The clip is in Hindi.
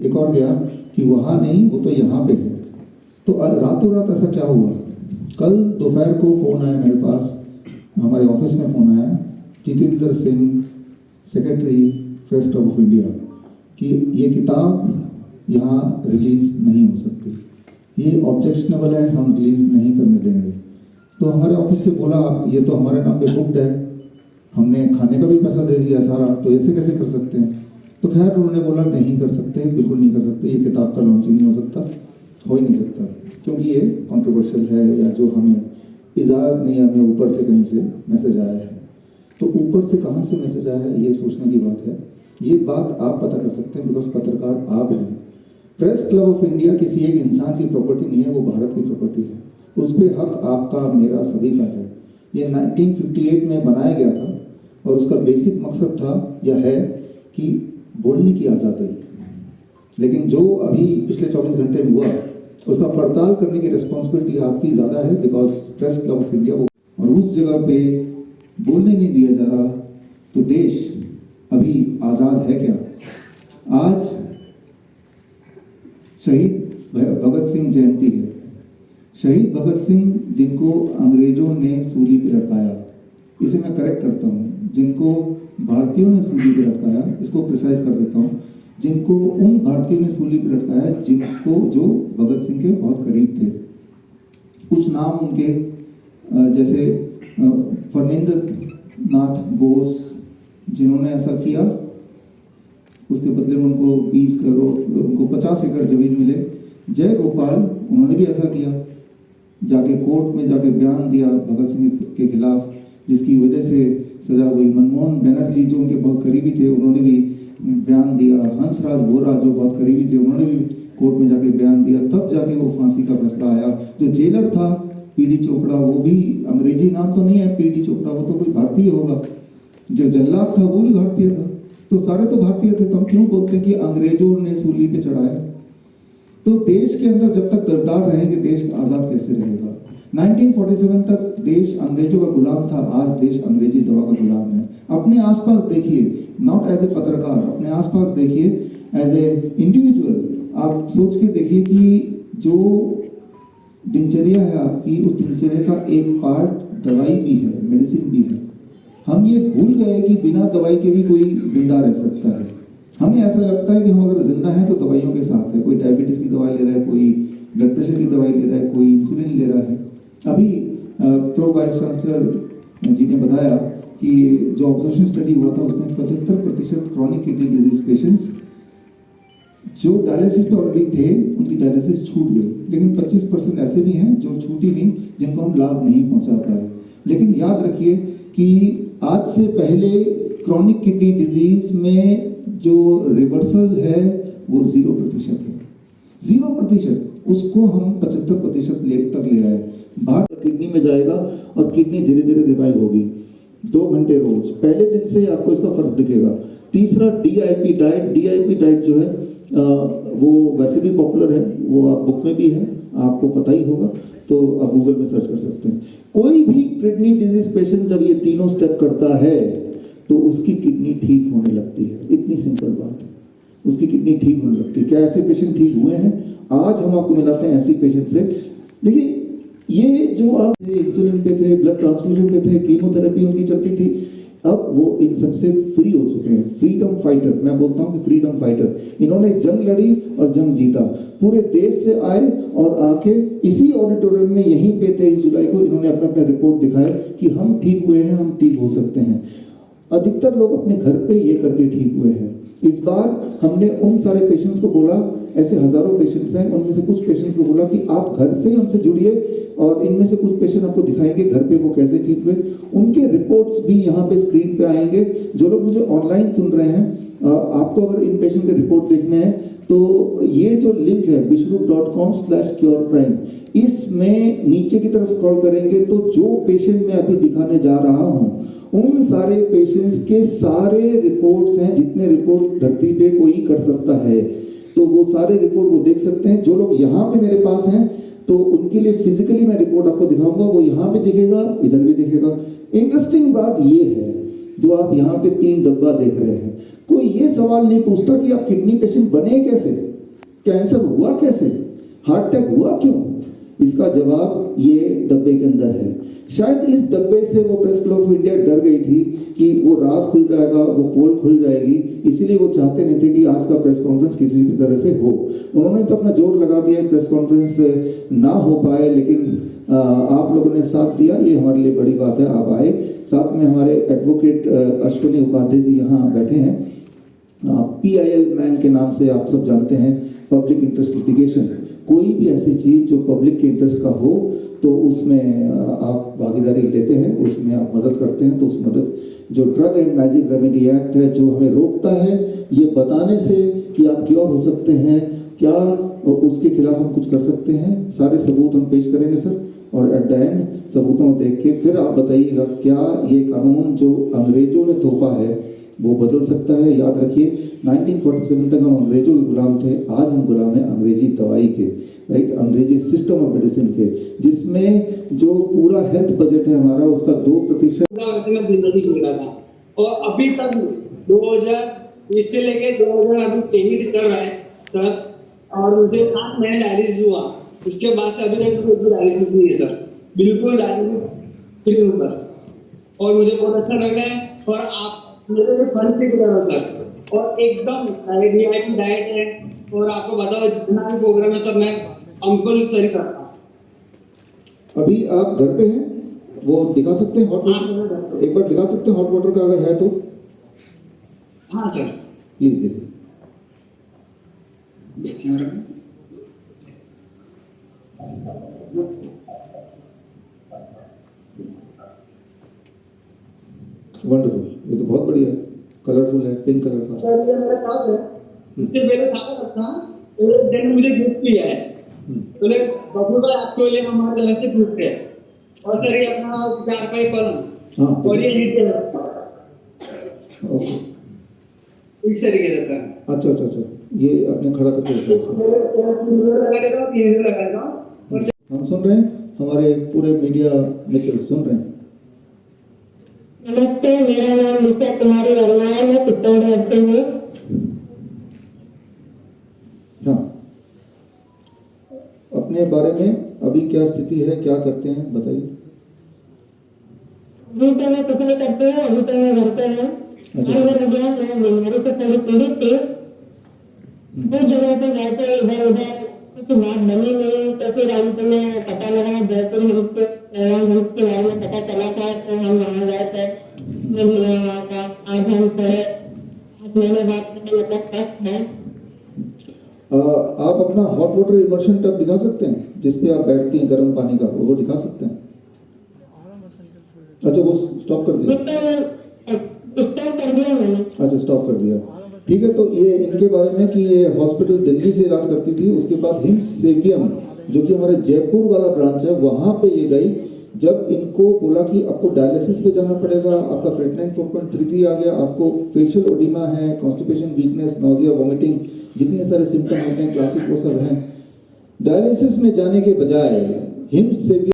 एक और गया कि वहाँ नहीं, वो तो यहाँ पे है। तो रातों रात ऐसा क्या हुआ? कल दोपहर को फ़ोन आया मेरे पास, हमारे ऑफिस में फ़ोन आया, Jitendra Singh, secretary press club of India, कि ये किताब यहाँ रिलीज़ नहीं हो सकती, ये ऑब्जेक्शनेबल है, हम रिलीज़ नहीं करने देंगे। तो हमारे ऑफिस से बोला, आप ये तो हमारे नाम पे बुक्ड है, हमने खाने का भी पैसा दे दिया सारा, तो ऐसे कैसे कर सकते हैं? तो खैर उन्होंने बोला नहीं कर सकते, बिल्कुल नहीं कर सकते, ये किताब का लॉन्चिंग नहीं हो सकता, हो ही नहीं सकता, क्योंकि ये कंट्रोवर्शियल है, या जो हमें इजाज़त नहीं, हमें ऊपर से कहीं से मैसेज आया है। तो ऊपर से कहाँ से मैसेज आया है, ये सोचने की बात है। ये बात आप पता कर सकते हैं, बिकॉज पत्रकार आप हैं। प्रेस क्लब ऑफ इंडिया किसी एक इंसान की प्रॉपर्टी नहीं है, वो भारत की प्रॉपर्टी है। उस पर हक आपका, मेरा, सभी का है। ये 1958 में बनाया गया था और उसका बेसिक मकसद था या है कि बोलने की आज़ादी। लेकिन जो अभी पिछले 24 घंटे में हुआ, उसका पड़ताल करने की रिस्पॉन्सिबिलिटी आपकी ज़्यादा है, because press club of India वो, और उस जगह पे बोलने नहीं दिया जा रहा, तो देश अभी आज़ाद है क्या? आज शहीद भगत सिंह जयंती है। शहीद भगत सिंह, जिनको अंग्रेजों ने सूली पे लटकाया, इसे मैं करेक्ट करता हूँ, जिनको भारतीयों ने सूली पे लटकाया, इसको प्रिसाइज कर देता हूँ, जिनको उन भारतीयों ने सूली पे लटकाया जिनको, जो भगत सिंह के बहुत करीब थे। कुछ नाम उनके, जैसे फर्निंद नाथ बोस, जिन्होंने ऐसा किया, उसके बदले में उनको 20 करोड़, उनको 50 एकड़ जमीन मिले। जय गोपाल, उन्होंने भी ऐसा किया, जाके कोर्ट में जाके बयान दिया भगत सिंह के खिलाफ, जिसकी वजह से सजा हुई। मनमोहन बनर्जी, जो उनके बहुत करीबी थे, उन्होंने भी बयान दिया। हंसराज बोरा, जो बहुत करीबी थे, उन्होंने भी कोर्ट में जाके बयान दिया, तब जाके वो फांसी का फैसला आया। जो जेलर था पीडी चोपड़ा, वो भी, अंग्रेजी नाम तो नहीं है पीडी चोपड़ा, वो तो कोई भारतीय होगा। जो जल्लाद था वो भी भारतीय था, तो सारे तो भारतीय थे। तो हम क्यों बोलते हैं कि अंग्रेजों ने सूली पे चढ़ाया? तो देश के अंदर जब तक गद्दार रहेंगे, देश आज़ाद कैसे रहेगा? 1947 तक देश अंग्रेजों का गुलाम था, आज देश अंग्रेजी दवा का गुलाम है। अपने आसपास देखिए, नॉट एज ए पत्रकार, अपने आसपास देखिए एज ए इंडिविजुअल। आप सोच के देखिए कि जो दिनचर्या है आपकी, उस दिनचर्या का एक पार्ट दवाई भी है, मेडिसिन भी है। हम ये भूल गए कि बिना दवाई के भी कोई जिंदा रह सकता है। हमें ऐसा लगता है कि हम अगर जिंदा हैं तो दवाइयों के साथ है। कोई डायबिटीज की दवाई ले रहा है, कोई ब्लड प्रेशर की दवाई ले रहा है, कोई इंसुलिन ले रहा है। अभी प्रो वाइस चांसलर जी ने बताया कि जो ऑब्जर्वेशन स्टडी हुआ था, उसमें 75% क्रॉनिक किडनी डिजीज पेशेंट्स जो डायलिसिस पे ऑलरेडी थे, उनकी डायलिसिस छूट गई। लेकिन 25% ऐसे भी हैं जो छूटी नहीं, जिनको हम लाभ नहीं पहुंचा पाए। लेकिन याद रखिए कि आज से पहले क्रॉनिक किडनी डिजीज में जो रिवर्सल है वो 0% है। 0%, उसको हम 75% तक ले आए। भारत किडनी में जाएगा और किडनी धीरे धीरे रिवाइव होगी। 2 घंटे रोज, पहले दिन से आपको इसका फर्क दिखेगा। तीसरा, DIP डाइट। DIP डाइट जो है वो वैसे भी पॉपुलर है, वो आप बुक में भी है, आपको पता ही होगा, तो आप गूगल में सर्च कर सकते हैं। कोई भी किडनी डिजीज पेशेंट जब ये तीनों स्टेप करता है तो उसकी किडनी ठीक होने लगती है। इतनी सिंपल बात है, उसकी किडनी ठीक होने लगती है। क्या ऐसे पेशेंट ठीक हुए हैं? आज हम आपको मिलाते हैं ऐसे पेशेंट से। देखिए, ये जो आप इंसुलिन पे थे, ब्लड ट्रांसफ्यूजन पे थे, कीमोथेरेपी उनकी चलती थी, अब वो इन सबसे फ्री हो चुके हैं। फ्रीडम फाइटर, मैं बोलता हूँ कि फ्रीडम फाइटर। इन्होंने जंग लड़ी और जंग जीता। पूरे देश से आए और आके इसी ऑडिटोरियम में, यहीं पे 23 जुलाई को इन्होंने अपने अपने रिपोर्ट दिखाए कि हम ठीक हुए हैं, हम ठीक हो सकते हैं। अधिकतर लोग अपने घर पे ये करके ठीक हुए हैं। इस बार हमने उन सारे पेशेंट्स को बोला, ऐसे हजारों पेशेंट्स हैं, उनमें से कुछ पेशेंट को बोला कि आप घर से हमसे जुड़िए, और इनमें से कुछ पेशेंट आपको दिखाएंगे घर पे वो कैसे ठीक हुए। उनके रिपोर्ट्स भी यहाँ पे स्क्रीन पे आएंगे। जो लोग मुझे ऑनलाइन सुन रहे हैं, आपको अगर इन पेशेंट के रिपोर्ट देखने हैं तो ये जो लिंक है vishrup.com/curecrime, इसमें नीचे की तरफ स्क्रॉल करेंगे तो जो पेशेंट मैं अभी दिखाने जा रहा हूँ, उन सारे पेशेंट्स के सारे रिपोर्ट्स हैं। जितने रिपोर्ट धरती पे कोई कर सकता है, तो वो सारे रिपोर्ट वो देख सकते हैं। जो लोग यहाँ पे मेरे पास हैं, तो उनके लिए फिजिकली मैं रिपोर्ट आपको दिखाऊंगा, वो यहाँ पे दिखेगा, इधर भी दिखेगा। इंटरेस्टिंग बात ये है जो आप यहाँ पे 3 डब्बा देख रहे हैं, कोई ये सवाल नहीं पूछता कि आप किडनी पेशेंट बने कैसे, कैंसर हुआ कैसे, हार्ट अटैक हुआ क्यों। इसका जवाब ये डब्बे के अंदर है। शायद इस डब्बे से वो प्रेस क्लब ऑफ इंडिया डर गई थी कि वो राज खुल जाएगा, वो पोल खुल जाएगी, इसीलिए वो चाहते नहीं थे कि आज का प्रेस कॉन्फ्रेंस किसी भी तरह से हो। उन्होंने तो अपना जोर लगा दिया, प्रेस कॉन्फ्रेंस ना हो पाए, लेकिन आप लोगों ने साथ दिया, ये हमारे लिए बड़ी बात है। आप आए, साथ में हमारे एडवोकेट अश्विनी उपाध्याय जी यहाँ बैठे हैं। PIL मैन के नाम से आप सब जानते हैं, पब्लिक इंटरेस्ट लिटिगेशन। कोई भी ऐसी चीज जो पब्लिक के इंटरेस्ट का हो तो उसमें आप भागीदारी लेते हैं, उसमें आप मदद करते हैं। तो उस मदद, जो drug and magic remedy act है जो हमें रोकता है ये बताने से कि आप क्यों हो सकते हैं, क्या उसके खिलाफ हम कुछ कर सकते हैं, सारे सबूत हम पेश करेंगे सर। और एट द एंड सबूतों को देख के फिर आप बताइएगा क्या ये कानून जो अंग्रेजों ने थोपा है वो बदल सकता है। याद रखिए 1947 तक हम अंग्रेजों के गुलाम थे, आज हम गुलाम हैं अंग्रेजी दवाई के, राइट, अंग्रेजी सिस्टम ऑफ मेडिसिन के, जिसमें जो पूरा हेल्थ बजट है हमारा उसका 2% मैं जिंदगी जी रहा था। और अभी तक 2020 से लेके 2023 चल रहा है सर, और मुझे 7 महीने डायलिसिस हुआ, उसके बाद से अभी तक कोई डायलिसिस नहीं है सर, बिल्कुल डायलिसिस फ्री हूँ सर। और मुझे बहुत अच्छा लग रहा है, और आप मेरे लिए फर्स्ट की तरह सर, और एकदम VIP डाइट है, और आपको बताओ जितना भी प्रोग्राम है सब मैं कंपल्सरी करता हूँ। अभी आप घर पे हैं, वो दिखा सकते हैं हॉट वाटर, एक बार दिखा सकते हैं हॉट वाटर का अगर है तो। हाँ सर, प्लीज देखिए। वंडरफुल, ये तो बहुत बढ़िया है, कलरफुल है, पिंक कलर का। सर ये मेरा कप है, इससे पहले खाता था, एक जन मुझे गिफ्ट किया है, तो ले बबलू भाई आपको लिए हमारे तरफ से गिफ्ट है। और सर ये अपना 4 पाई पलंग, हाँ, और ये हीट के ओके, इस तरीके से सर। अच्छा अच्छा अच्छा, ये आपने खड़ा करके रखा है इसको। लगा देता हूँ, ये लगा देता हूँ। हम सुन रहे हैं, हमारे पूरे मीडिया मित्र सुन रहे हैं। नमस्ते, मेरा नाम निशा कुमारी वर्मा है, मैं चित्तौड़गढ़ से हूँ। हाँ, अपने बारे में अभी क्या स्थिति है, क्या करते हैं बताइए। अभी तो मैं कुछ नहीं करती हूँ, अभी तो मैं घर पे हूँ। मैं बीमारी से थोड़ी पीड़ित थी, दो जगह पे गए थे, इधर उधर कुछ बात बनी नहीं, तो फिर अंत में पता लगा जयपुर हिम्स के बारे में पता चला था, तो हम वहाँ गए थे, मिल लिया वहाँ का। आज हम थोड़े 8 महीने बाद मतलब स्वस्थ हैं। आप अपना हॉट वाटर इमर्शन टब दिखा सकते हैं जिसपे आप बैठती हैं गर्म पानी का, वो दिखा सकते हैं। अच्छा, वो स्टॉप कर दिया, स्टॉप कर दिया मैंने। अच्छा स्टॉप कर दिया, ठीक है। तो ये इनके बारे में कि ये हॉस्पिटल दिल्ली से इलाज करती थी, उसके बाद हिम्स सेवियम जो कि हमारे जयपुर वाला ब्रांच है वहां पे ये गई। जब इनको बोला कि आपको डायलिसिस पे जाना पड़ेगा, आपका क्रिएटिनिन 4.33 आ गया, आपको फेशियल ओडिमा है, कॉन्स्टिपेशन, वीकनेस, नोजिया, वोमिटिंग, जितने सारे सिम्टम होते हैं क्लासिक वो सब हैं, डायलिसिस में जाने के बजाय हिम्स सेवियम